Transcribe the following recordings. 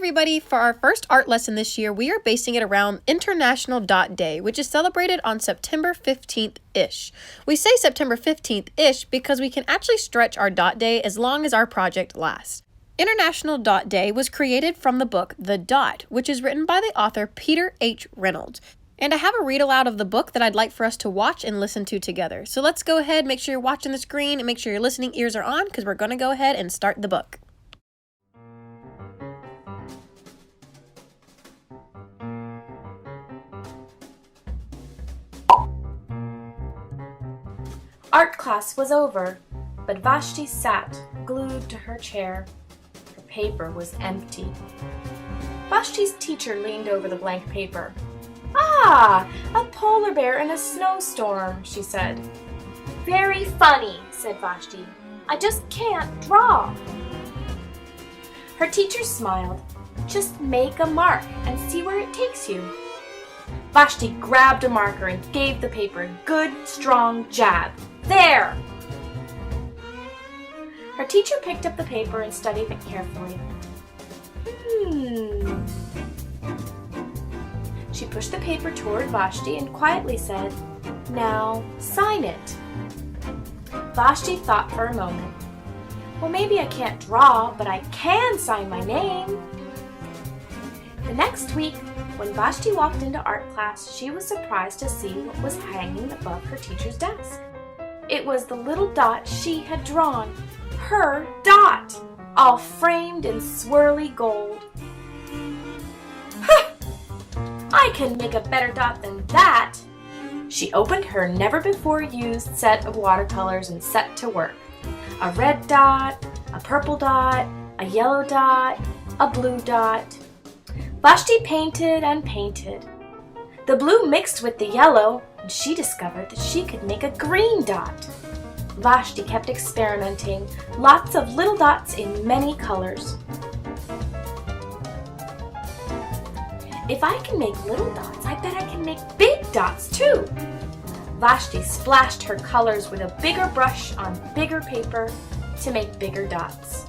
everybody, for our first art lesson this year, we are basing it around International Dot Day, which is celebrated on September 15th-ish. We say September 15th-ish because we can actually stretch our dot day as long as our project lasts. International Dot Day was created from the book The Dot, which is written by the author Peter H Reynolds. And I have a read aloud of the book that I'd like for us to watch and listen to together. So let's go ahead, make sure you're watching the screen, and make sure your listening ears are on because we're going to go ahead and start the book. Art class was over, but Vashti sat glued to her chair. Her paper was empty. Vashti's teacher leaned over the blank paper. "Ah, a polar bear in a snowstorm," she said. "Very funny," said Vashti. "I just can't draw." Her teacher smiled. "Just make a mark and see where it takes you." Vashti grabbed a marker and gave the paper a good, strong jab. "There!" Her teacher picked up the paper and studied it carefully. She pushed the paper toward Vashti and quietly said, "Now, sign it." Vashti thought for a moment. "Well, maybe I can't draw, but I can sign my name." The next week, when Vashti walked into art class, she was surprised to see what was hanging above her teacher's desk. It was the little dot she had drawn, her dot, all framed in swirly gold. "Huh! I can make a better dot than that." She opened her never-before-used set of watercolors and set to work. A red dot, a purple dot, a yellow dot, a blue dot. Vashti painted and painted. The blue mixed with the yellow, and she discovered that she could make a green dot. Vashti kept experimenting, lots of little dots in many colors. "If I can make little dots, I bet I can make big dots too." Vashti splashed her colors with a bigger brush on bigger paper to make bigger dots.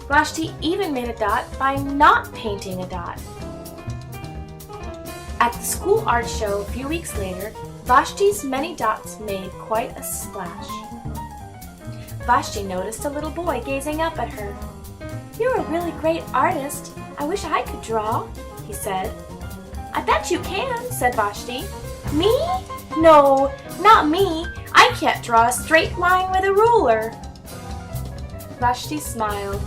Vashti even made a dot by not painting a dot. At the school art show a few weeks later, Vashti's many dots made quite a splash. Vashti noticed a little boy gazing up at her. "You're a really great artist. I wish I could draw," he said. "I bet you can," said Vashti. "Me? No, not me. I can't draw a straight line with a ruler." Vashti smiled.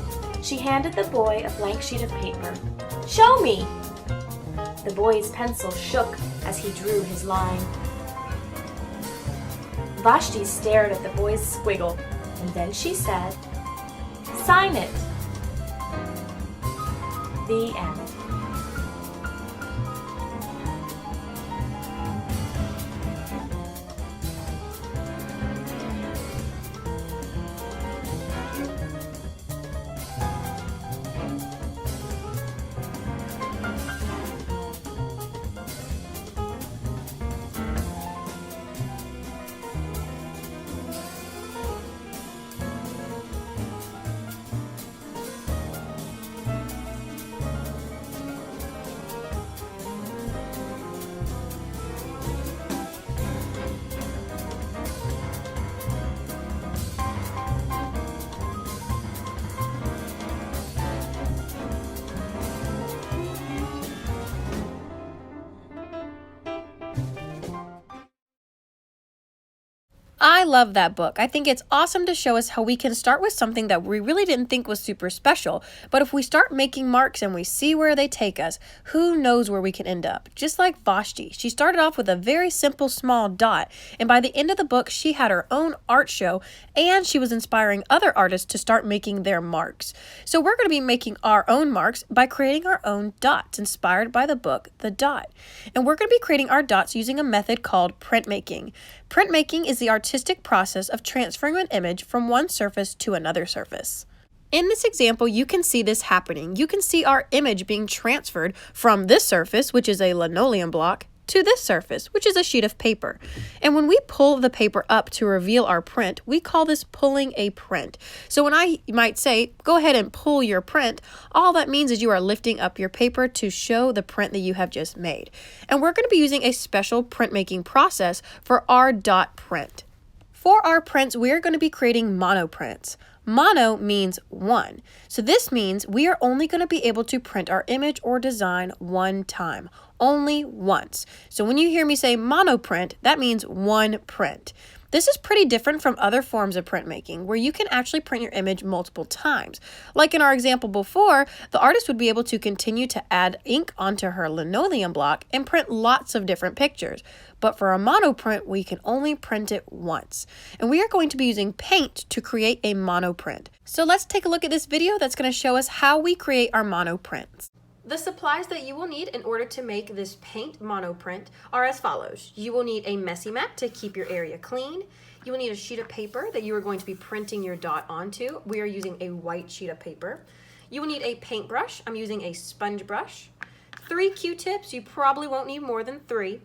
She handed the boy a blank sheet of paper. "Show me." The boy's pencil shook as he drew his line. Vashti stared at the boy's squiggle, and then she said, "Sign it." The end. I love that book. I think it's awesome to show us how we can start with something that we really didn't think was super special, but if we start making marks and we see where they take us, who knows where we can end up. Just like Vashti, she started off with a very simple small dot, and by the end of the book, she had her own art show, and she was inspiring other artists to start making their marks. So we're going to be making our own marks by creating our own dots inspired by the book, The Dot. And we're going to be creating our dots using a method called printmaking. Printmaking is the artistic process of transferring an image from one surface to another surface. In this example, you can see this happening. You can see our image being transferred from this surface, which is a linoleum block, to this surface, which is a sheet of paper. And when we pull the paper up to reveal our print, we call this pulling a print. So when I might say, go ahead and pull your print, all that means is you are lifting up your paper to show the print that you have just made. And we're going to be using a special printmaking process for our dot print. For our prints, we are going to be creating monoprints. Mono means one. So this means we are only going to be able to print our image or design one time, only once. So when you hear me say monoprint, that means one print. This is pretty different from other forms of printmaking where you can actually print your image multiple times. Like in our example before, the artist would be able to continue to add ink onto her linoleum block and print lots of different pictures. But for a monoprint, we can only print it once. And we are going to be using Paint to create a monoprint. So let's take a look at this video that's going to show us how we create our monoprints. The supplies that you will need in order to make this Paint Monoprint are as follows. You will need a messy mat to keep your area clean. You will need a sheet of paper that you are going to be printing your dot onto. We are using a white sheet of paper. You will need a paintbrush. I'm using a sponge brush. 3 Q-tips. You probably won't need more than 3.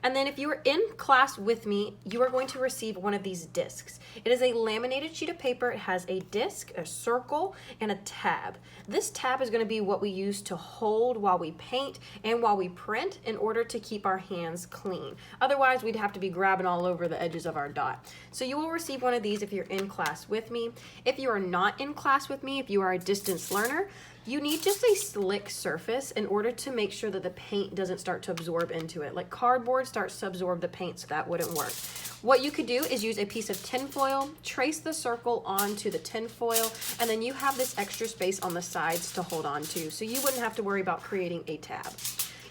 And then if you are in class with me, you are going to receive one of these discs. It is a laminated sheet of paper. It has a disc, a circle, and a tab. This tab is going to be what we use to hold while we paint and while we print in order to keep our hands clean. Otherwise, we'd have to be grabbing all over the edges of our dot. So you will receive one of these if you're in class with me. If you are not in class with me, if you are a distance learner, you need just a slick surface in order to make sure that the paint doesn't start to absorb into it. Like cardboard starts to absorb the paint, so that wouldn't work. What you could do is use a piece of tin foil, trace the circle onto the tin foil, and then you have this extra space on the sides to hold on to, so you wouldn't have to worry about creating a tab.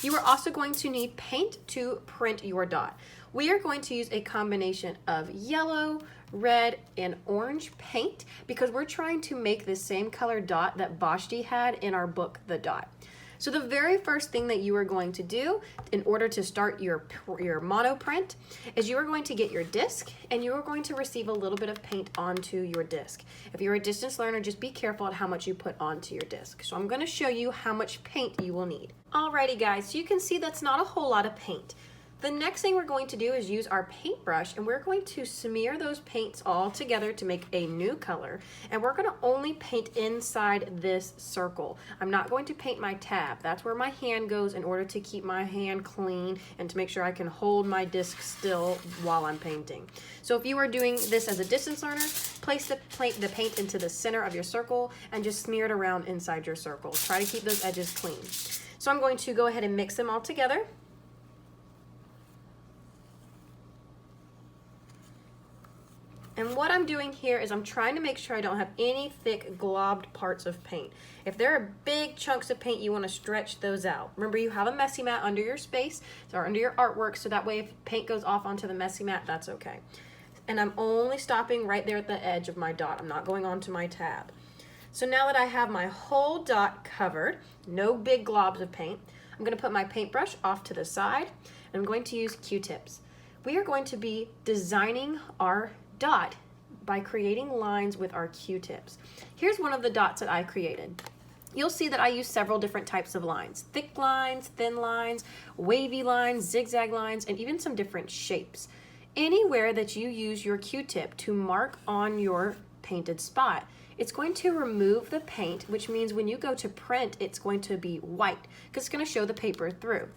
You are also going to need paint to print your dot. We are going to use a combination of yellow, red, and orange paint because we're trying to make the same color dot that Vashti had in our book, The Dot. So the very first thing that you are going to do in order to start your monoprint is you are going to get your disc and you are going to receive a little bit of paint onto your disc. If you're a distance learner, just be careful at how much you put onto your disc. So I'm going to show you how much paint you will need. Alrighty guys, so you can see that's not a whole lot of paint. The next thing we're going to do is use our paintbrush and we're going to smear those paints all together to make a new color. And we're going to only paint inside this circle. I'm not going to paint my tab. That's where my hand goes in order to keep my hand clean and to make sure I can hold my disc still while I'm painting. So if you are doing this as a distance learner, place the paint into the center of your circle and just smear it around inside your circle. Try to keep those edges clean. So I'm going to go ahead and mix them all together. And what I'm doing here is I'm trying to make sure I don't have any thick globbed parts of paint. If there are big chunks of paint, you want to stretch those out. Remember, you have a messy mat under your space or under your artwork, so that way if paint goes off onto the messy mat, that's okay. And I'm only stopping right there at the edge of my dot. I'm not going onto my tab. So now that I have my whole dot covered, no big globs of paint, I'm going to put my paintbrush off to the side, and I'm going to use Q-tips. We are going to be designing our dot by creating lines with our Q-tips. Here's one of the dots that I created. You'll see that I use several different types of lines. Thick lines, thin lines, wavy lines, zigzag lines, and even some different shapes. Anywhere that you use your Q-tip to mark on your painted spot, it's going to remove the paint, which means when you go to print, it's going to be white because it's going to show the paper through.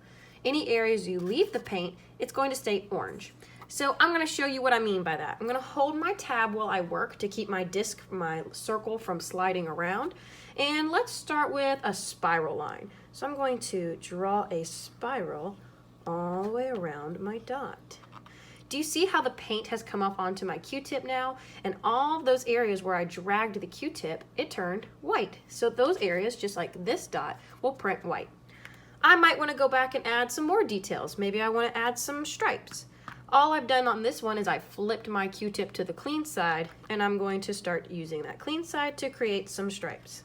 Any areas you leave the paint, it's going to stay orange. So I'm going to show you what I mean by that. I'm going to hold my tab while I work to keep my disc, my circle from sliding around. And let's start with a spiral line. So I'm going to draw a spiral all the way around my dot. Do you see how the paint has come up onto my Q-tip now? And all those areas where I dragged the Q-tip, it turned white. So those areas, just like this dot, will print white. I might want to go back and add some more details. Maybe I want to add some stripes. All I've done on this one is I flipped my Q-tip to the clean side, and I'm going to start using that clean side to create some stripes.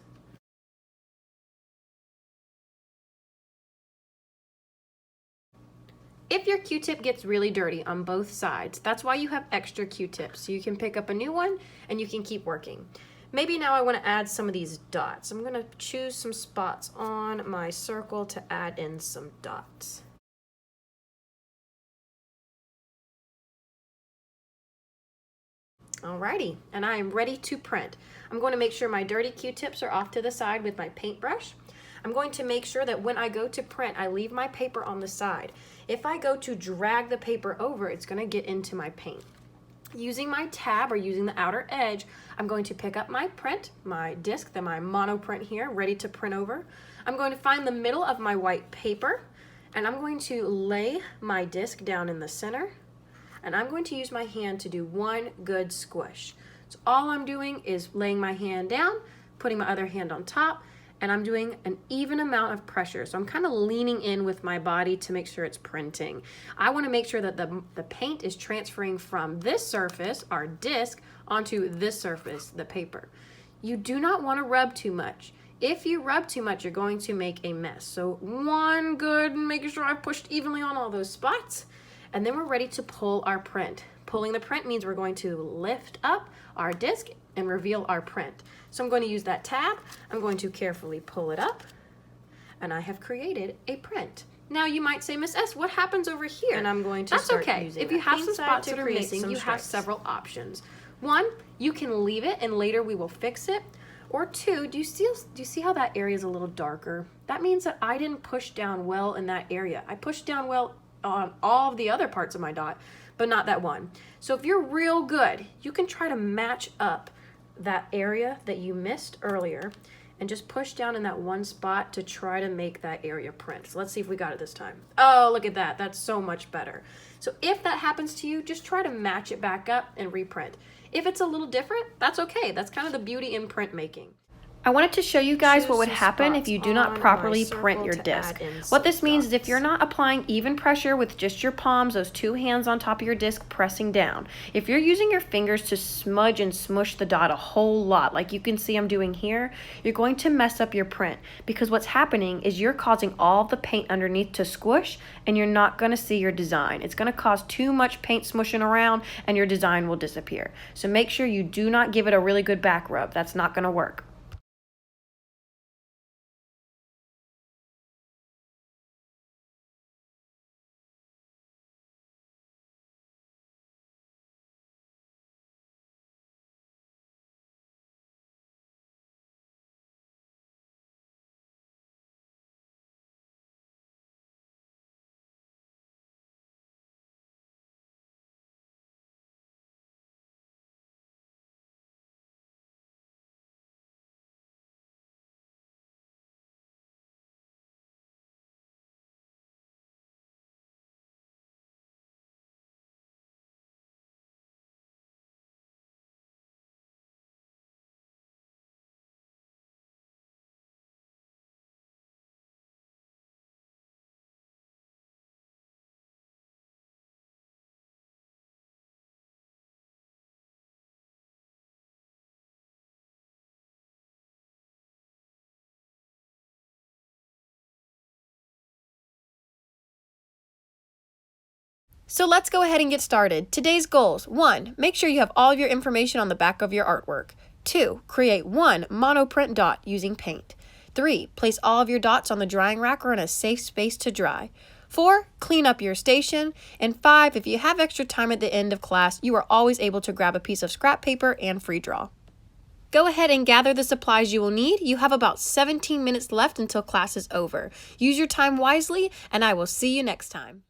If your Q-tip gets really dirty on both sides, that's why you have extra Q-tips. So you can pick up a new one and you can keep working. Maybe now I want to add some of these dots. I'm going to choose some spots on my circle to add in some dots. Alrighty, and I am ready to print. I'm going to make sure my dirty Q-tips are off to the side with my paintbrush. I'm going to make sure that when I go to print, I leave my paper on the side. If I go to drag the paper over, it's going to get into my paint. Using my tab or using the outer edge, I'm going to pick up my print, my disc, then my monoprint here, ready to print over. I'm going to find the middle of my white paper, and I'm going to lay my disc down in the center, and I'm going to use my hand to do one good squish. So all I'm doing is laying my hand down, putting my other hand on top, and I'm doing an even amount of pressure. So I'm kind of leaning in with my body to make sure it's printing. I want to make sure that the paint is transferring from this surface, our disc, onto this surface, the paper. You do not want to rub too much. If you rub too much, you're going to make a mess. So one good, making sure I've pushed evenly on all those spots. And then we're ready to pull our print. Pulling the print means we're going to lift up our disc and reveal our print. So I'm going to use that tab. I'm going to carefully pull it up, and I have created a print. Now you might say, Miss S, what happens over here? And I'm going to start using If you have some spots that that are create missing, some you have stripes. several options. One, you can leave it and later we will fix it. Or two, do you see how that area is a little darker? That means that I didn't push down well in that area. I pushed down well on all of the other parts of my dot, but not that one. So if you're real good, you can try to match up that area that you missed earlier and just push down in that one spot to try to make that area print. So let's see if we got it this time. Oh, look at that. That's so much better. So if that happens to you, just try to match it back up and reprint. If it's a little different, that's okay. That's kind of the beauty in printmaking. I wanted to show you guys what would happen if you do not properly print your disc. What this means is if you're not applying even pressure with just your palms, those two hands on top of your disc pressing down. If you're using your fingers to smudge and smush the dot a whole lot, like you can see I'm doing here, you're going to mess up your print because what's happening is you're causing all the paint underneath to squish and you're not going to see your design. It's going to cause too much paint smushing around and your design will disappear. So make sure you do not give it a really good back rub. That's not going to work. So let's go ahead and get started. Today's goals: 1. Make sure you have all of your information on the back of your artwork. 2. Create one monoprint dot using paint. 3. Place all of your dots on the drying rack or in a safe space to dry. 4. Clean up your station. And 5. If you have extra time at the end of class, you are always able to grab a piece of scrap paper and free draw. Go ahead and gather the supplies you will need. You have about 17 minutes left until class is over. Use your time wisely, and I will see you next time.